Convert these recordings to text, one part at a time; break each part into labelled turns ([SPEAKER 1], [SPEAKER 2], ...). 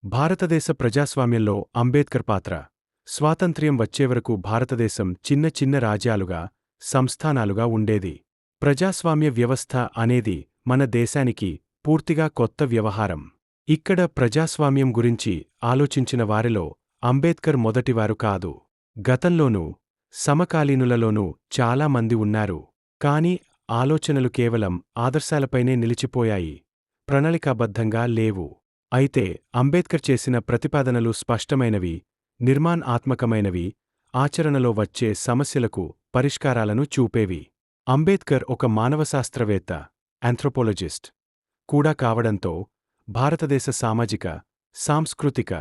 [SPEAKER 1] భారతదేశ ప్రజాస్వామ్యంలో అంబేద్కర్ పాత్ర. స్వాతంత్ర్యం వచ్చేవరకు భారతదేశం చిన్న చిన్న రాజ్యాలుగా, సంస్థానాలుగా ఉండేది. ప్రజాస్వామ్య వ్యవస్థ అనేది మన దేశానికి పూర్తిగా కొత్త వ్యవహారం. ఇక్కడ ప్రజాస్వామ్యం గురించి ఆలోచించిన వారిలో అంబేద్కర్ మొదటివారు కాదు. గతంలోనూ, సమకాలీనులలోనూ చాలా మంది ఉన్నారు. కాని ఆలోచనలు కేవలం ఆదర్శాలపైనే నిలిచిపోయాయి, ప్రణాళికాబద్ధంగా లేవు. అయితే అంబేద్కర్ చేసిన ప్రతిపాదనలు స్పష్టమైనవి, నిర్మాణాత్మకమైనవి, ఆచరణలో వచ్చే సమస్యలకు పరిష్కారాలను చూపేవి. అంబేద్కర్ ఒక మానవశాస్త్రవేత్త, ఆంథ్రోపోలజిస్ట్ కూడా కావడంతో భారతదేశ సామాజిక, సాంస్కృతిక,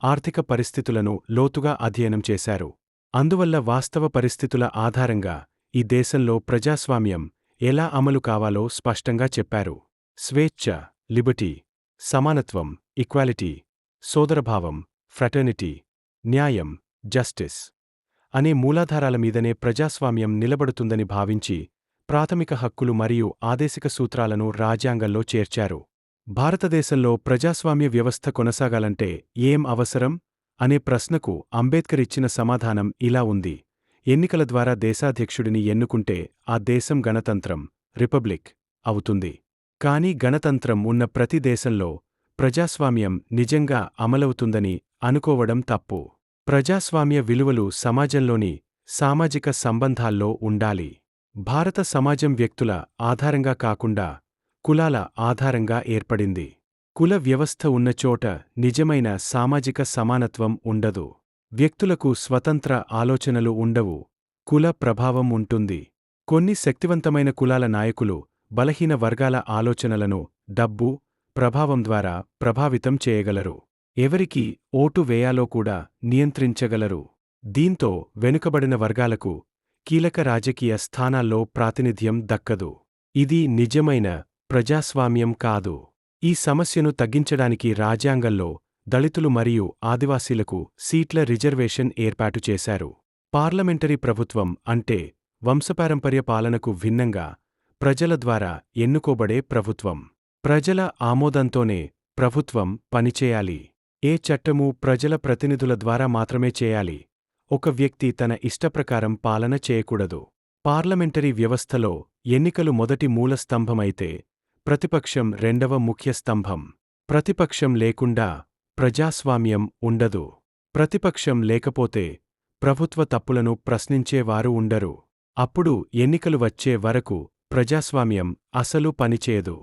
[SPEAKER 1] ఆర్థిక పరిస్థితులను లోతుగా అధ్యయనం చేశారు. అందువల్ల వాస్తవ పరిస్థితుల ఆధారంగా ఈ దేశంలో ప్రజాస్వామ్యం ఎలా అమలు కావాలో స్పష్టంగా చెప్పారు. స్వేచ్ఛ, లిబర్టీ, సమానత్వం, ఈక్వాలిటీ, సోదరభావం, ఫ్రాటర్నిటీ, న్యాయం, జస్టిస్ అనే మూలాధారాల మీదనే ప్రజాస్వామ్యం నిలబడుతుందని భావించి ప్రాథమిక హక్కులు మరియు ఆదేశిక సూత్రాలను రాజ్యాంగంలో చేర్చారు. భారతదేశంలో ప్రజాస్వామ్య వ్యవస్థ కొనసాగాలంటే ఏం అవసరం అనే ప్రశ్నకు అంబేద్కర్ ఇచ్చిన సమాధానం ఇలా ఉంది: ఎన్నికల ద్వారా దేశాధ్యక్షుడిని ఎన్నుకుంటే ఆ దేశం గణతంత్రం, రిపబ్లిక్ అవుతుంది. కానీ గణతంత్రం ఉన్న ప్రతి దేశంలో ప్రజాస్వామ్యం నిజంగా అమలవుతుందని అనుకోవడం తప్పు. ప్రజాస్వామ్య విలువలు సమాజంలోని సామాజిక సంబంధాల్లో ఉండాలి. భారత సమాజం వ్యక్తుల ఆధారంగా కాకుండా కులాల ఆధారంగా ఏర్పడింది. కుల వ్యవస్థ ఉన్నచోట నిజమైన సామాజిక సమానత్వం ఉండదు. వ్యక్తులకు స్వతంత్ర ఆలోచనలు ఉండవు, కుల ప్రభావం ఉంటుంది. కొన్ని శక్తివంతమైన కులాల నాయకులు బలహీన వర్గాల ఆలోచనలను డబ్బు, ప్రభావం ద్వారా ప్రభావితం చేయగలరు. ఎవరికి ఓటు వేయాలో కూడా నియంత్రించగలరు. దీంతో వెనుకబడిన వర్గాలకు కీలక రాజకీయ స్థానాల్లో ప్రాతినిధ్యం దక్కదు. ఇది నిజమైన ప్రజాస్వామ్యం కాదు. ఈ సమస్యను తగ్గించడానికి రాజ్యాంగంలో దళితులు మరియు ఆదివాసీలకు సీట్ల రిజర్వేషన్ ఏర్పాటు చేశారు. పార్లమెంటరీ ప్రభుత్వం అంటే వంశపారంపర్య పాలనకు భిన్నంగా ప్రజల ద్వారా ఎన్నుకోబడే ప్రభుత్వం. ప్రజల ఆమోదంతోనే ప్రభుత్వం పనిచేయాలి. ఏ చట్టమూ ప్రజల ప్రతినిధుల ద్వారా మాత్రమే చేయాలి. ఒక వ్యక్తి తన ఇష్టప్రకారం పాలన చేయకూడదు. పార్లమెంటరీ వ్యవస్థలో ఎన్నికలు మొదటి మూల స్తంభమైతే ప్రతిపక్షం రెండవ ముఖ్య స్తంభం. ప్రతిపక్షం లేకుండా ప్రజాస్వామ్యం ఉండదు. ప్రతిపక్షం లేకపోతే ప్రభుత్వ తప్పులను ప్రశ్నించేవారు ఉండరు. అప్పుడు ఎన్నికలు వచ్చే వరకు ప్రజాస్వామ్యం అసలు పనిచేయదు.